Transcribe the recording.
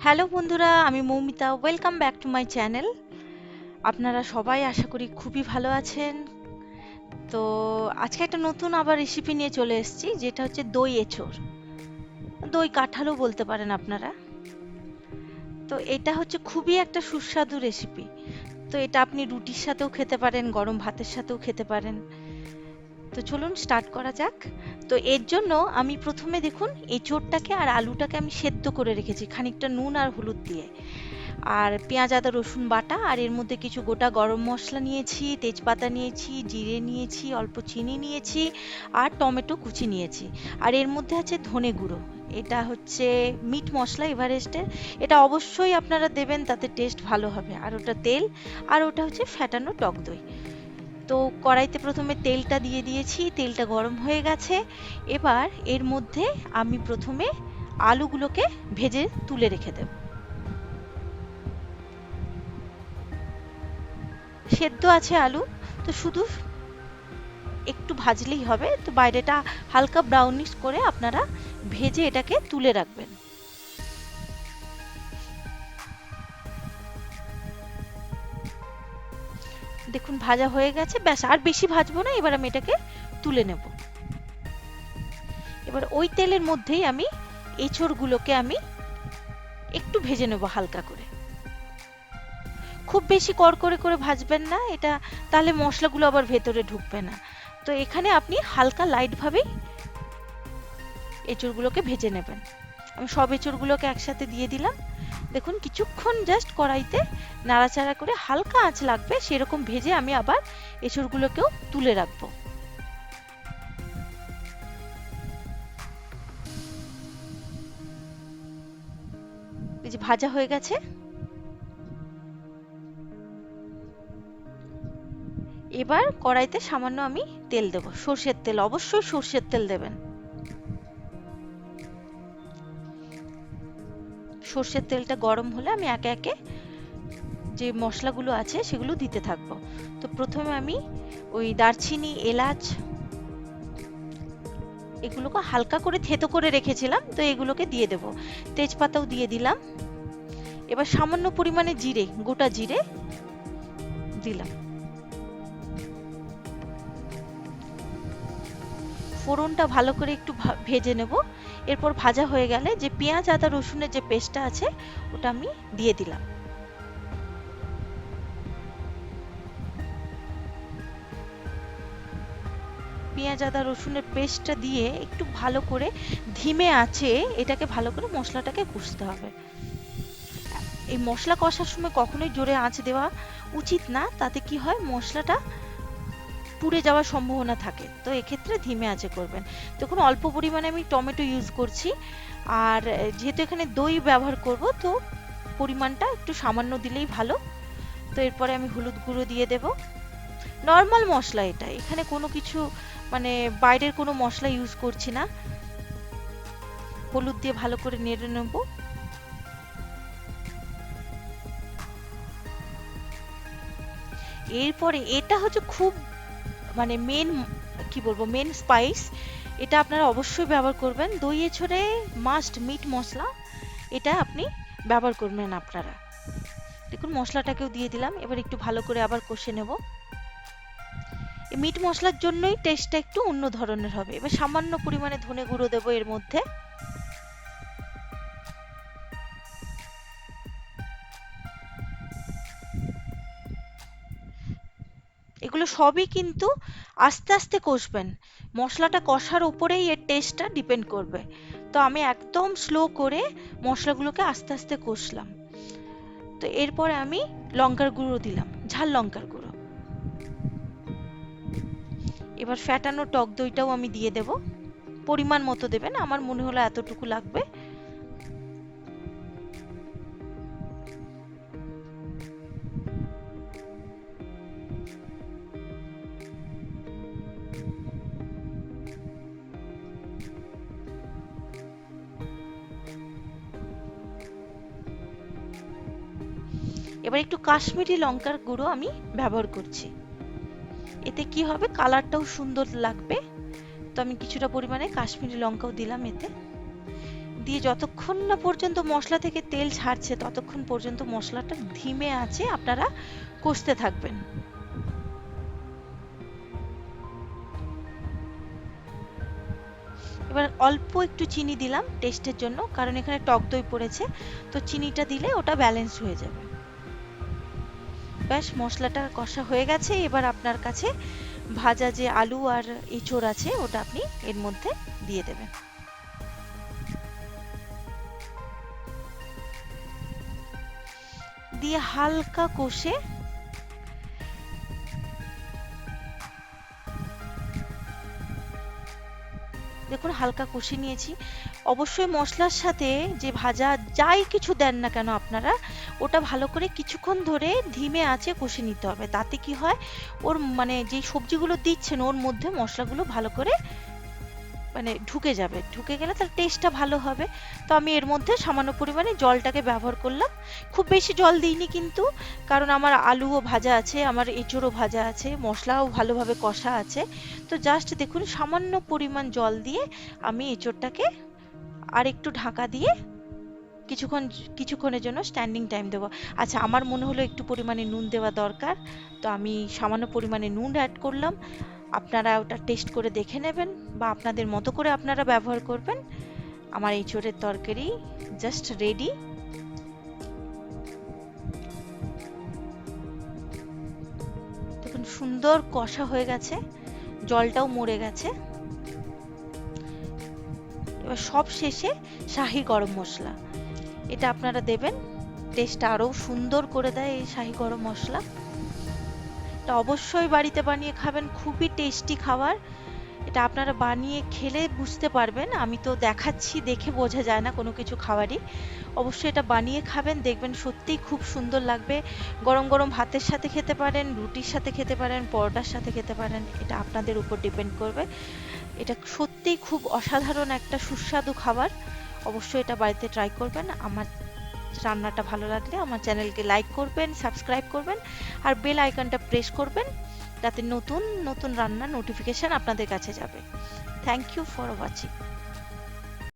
Hello বন্ধুরা, আমি Moumita. Welcome back to my channel. আপনারা সবাই আশা করি খুবই ভালো আছেন। তো আজকে একটা নতুন আবার রেসিপি নিয়ে চলে এসেছি, যেটা হচ্ছে দই এঁচোড়, দই কাঁঠালও বলতে পারেন আপনারা। তো এটা হচ্ছে খুবই একটা সুস্বাদু রেসিপি। তো এটা আপনি রুটির সাথেও খেতে পারেন, গরম ভাতের সাথেও খেতে পারেন। তো চলুন স্টার্ট করা যাক। তো এর জন্য আমি প্রথমে দেখুন এঁচোড়টাকে আর আলুটাকে আমি সেদ্ধ করে রেখেছি খানিকটা নুন আর হলুদ দিয়ে। আর পেঁয়াজ আদা রসুন বাটা, আর এর মধ্যে কিছু গোটা গরম মশলা নিয়েছি, তেজপাতা নিয়েছি, জিরে নিয়েছি, অল্প চিনি নিয়েছি, আর টমেটো কুচি নিয়েছি। আর এর মধ্যে আছে ধনে গুঁড়ো। এটা হচ্ছে মিট মশলা এভারেস্টের। এটা অবশ্যই আপনারা দেবেন, তাতে টেস্ট ভালো হবে। আর ওটা তেল, আর ওটা হচ্ছে ফ্যাটানো টক দই। তো কড়াইতে প্রথমে তেলটা দিয়ে দিয়েছি, তেলটা গরম হয়ে গেছে। এবার এর মধ্যে আমি প্রথমে আলুগুলোকে ভেজে তুলে রেখে দেব। সেদ্ধ আছে আলু, তো শুধু একটু ভাজলেই হবে। তো বাইরেটা হালকা ব্রাউনিশ করে আপনারা ভেজে এটাকে তুলে রাখবেন। দেখুন ভাজা হয়ে গেছে, ব্যাস আর বেশি ভাজবো না। এবার আমি এটাকে তুলে নেব। এবার ওই তেলের মধ্যেই আমি এঁচোড়গুলোকে আমি একটু ভেজে নেব হালকা করে। খুব বেশি কড়কড়ে করে ভাজবেন না, এটা তাহলে মশলাগুলো আবার ভেতরে ঢুকবে না। তো এখানে আপনি হালকা লাইট ভাবেই এঁচোড়গুলোকে ভেজে নেবেন। আমি সব এঁচোড়গুলোকে একসাথে দিয়ে দিলাম। দেখুন কিছুক্ষণ জাস্ট কড়াইতে নাড়াচাড়া করে হালকা আঁচ লাগবে সেরকম ভেজে আমি আবার এঁচোড়গুলোকেও তুলে রাখবো। এই যে ভাজা হয়ে গেছে। এবার কড়াইতে সামান্য আমি তেল দেব, সর্ষের তেল, অবশ্যই সর্ষের তেল দেবেন। সর্ষের তেলটা গরম হলে আমি একে একে যে মশলাগুলো আছে সেগুলো দিতে থাকবো। তো প্রথমে আমি ওই দারচিনি, এলাচ, এগুলোকে হালকা করে থেতো করে রেখেছিলাম, তো এগুলোকে দিয়ে দেব। তেজপাতাও দিয়ে দিলাম। এবার সামান্য পরিমাণে জিরে, গোটা জিরে দিলাম। ফোড়নটা ভালো করে একটু ভেজে নেব। এরপর ভাজা হয়ে গেলে যে পেঁয়াজ আদা রসুনের যে পেস্টটা আছে ওটা আমি দিয়ে দিলাম। পেঁয়াজ আদা রসুনের পেস্টটা দিয়ে একটু ভালো করে ধিমে আঁচে এটাকে ভালো করে মশলাটাকে কষতে হবে। এই মশলা কষার সময় কখনোই জোরে আঁচ দেওয়া উচিত না, তাতে কি হয় মশলাটা পুড়ে যাওয়ার সম্ভাবনা থাকে। তো এক্ষেত্রে ধিমে আঁচে করবেন। দেখুন অল্প পরিমাণে আমি টমেটো ইউজ করছি, আর যেহেতু এখানে দই ব্যবহার করব তো পরিমাণটা একটু সামান্য দিলেই ভালো। তো এরপরে আমি হলুদ গুঁড়ো দিয়ে দেব। নর্মাল মশলা এটা, এখানে কোনো কিছু মানে বাইরের কোনো মশলা ইউজ করছি না। হলুদ দিয়ে ভালো করে নেড়ে নেব। এরপরে এটা হচ্ছে খুব মানে মেন, কি বলবো, মেন স্পাইস। এটা আপনারা অবশ্যই ব্যবহার করবেন। দই এঁচোড়ে মাস্ট মিট মশলা, এটা আপনি ব্যবহার করবেন আপনারা। দেখুন মশলাটাকেও দিয়ে দিলাম। এবার একটু ভালো করে আবার কষে নেব। এই মিট মশলার জন্যই টেস্টটা একটু অন্য ধরনের হবে। এবার সামান্য পরিমাণে ধনে গুঁড়ো দেবো এর মধ্যে। এগুলো সবই কিন্তু আস্তে আস্তে কষবেন। মশলাটা কষার উপরেই এর টেস্টটা ডিপেন্ড করবে। তো আমি একদম স্লো করে মশলাগুলোকে আস্তে আস্তে কষলাম। তো এরপরে আমি লঙ্কার গুঁড়ো দিলাম, ঝাল লঙ্কার গুঁড়ো। এবার ফ্যাটানো টক দইটাও আমি দিয়ে দেব। পরিমাণ মতো দেবেন, আমার মনে হলো এতটুকু লাগবে। এবার একটু কাশ্মীরি লঙ্কার গুঁড়ো আমি ব্যবহার করছি। এতে কি হবে, কালারটাও সুন্দর লাগবে। তো আমি কিছুটা পরিমাণে কাশ্মীরি লঙ্কাও দিলাম এতে। দিয়ে যতক্ষণ না পর্যন্ত মশলা থেকে তেল ছাড়ছে ততক্ষণ পর্যন্ত মশলাটা ধিমে আঁচে আপনারা কষতে থাকবেন। এবার অল্প একটু চিনি দিলাম টেস্টের জন্য, কারণ এখানে টক দই পড়েছে, তো চিনিটা দিলে ওটা ব্যালেন্স হয়ে যাবে। ব্যাস, মশলাটা কষা হয়ে গেছে। এবার আপনার কাছে ভাজা যে আলু আর এঁচোড় আছে ওটা আপনি এর মধ্যে দিয়ে দেবেন। দিয়ে হালকা কষে দেখুন হালকা কষে নিয়েছি। অবশ্যই মশলার সাথে যে ভাজা যাই কিছু দেন না কেন আপনারা, ওটা ভালো করে কিছুক্ষণ ধরে ধিমে আঁচে কষে নিতে হবে। তাতে কি হয়, ওর মানে যে সবজিগুলো দিচ্ছেন ওর মধ্যে মশলাগুলো ভালো করে মানে ঢুকে যাবে, ঢুকে গেলে তার টেস্টটা ভালো হবে। তো আমি এর মধ্যে সামান্য পরিমাণে জলটাকে ব্যবহার করলাম, খুব বেশি জল দিইনি কিন্তু, কারণ আমার আলুও ভাজা আছে, আমার এঁচোড়ও ভাজা আছে, মশলাও ভালোভাবে কষা আছে। তো জাস্ট দেখুন সামান্য পরিমাণ জল দিয়ে আমি এঁচোড়টাকে আর একটু ঢাকা দিয়ে কিছুক্ষণের জন্য স্ট্যান্ডিং টাইম দেবো। আচ্ছা, আমার মনে হলো একটু পরিমাণে নুন দেওয়া দরকার, তো আমি সামান্য পরিমাণে নুন অ্যাড করলাম। আপনারা ওটা টেস্ট করে দেখে নেবেন বা আপনাদের মতো করে আপনারা ব্যবহার করবেন। আমার এঁচোড়ের তরকারি জাস্ট রেডি। দেখুন সুন্দর কষা হয়ে গেছে, জলটাও মরে গেছে। এবার সব শেষে শাহি গরম মশলা এটা আপনারা দেবেন, টেস্টটা আরও সুন্দর করে দেয় এই শাহি গরম মশলা। এটা অবশ্যই বাড়িতে বানিয়ে খাবেন, খুবই টেস্টি খাবার। এটা আপনারা বানিয়ে খেলে বুঝতে পারবেন, আমি তো দেখাচ্ছি, দেখে বোঝা যায় না কোনো কিছু খাবারই। অবশ্যই এটা বানিয়ে খাবেন, দেখবেন সত্যিই খুব সুন্দর লাগবে। গরম গরম ভাতের সাথে খেতে পারেন, রুটির সাথে খেতে পারেন, পরোটার সাথে খেতে পারেন, এটা আপনাদের উপর ডিপেন্ড করবে। এটা সত্যিই খুব অসাধারণ একটা সুস্বাদু খাবার। অবশ্যই এটা বাড়িতে ট্রাই করবেন। আমার রান্নাটা ভালো লাগলে আমার চ্যানেলকে লাইক করবেন, সাবস্ক্রাইব করবেন আর বেল আইকনটা প্রেস করবেন, যাতে নতুন নতুন রান্নার নোটিফিকেশন আপনাদের কাছে যাবে। Thank you for watching.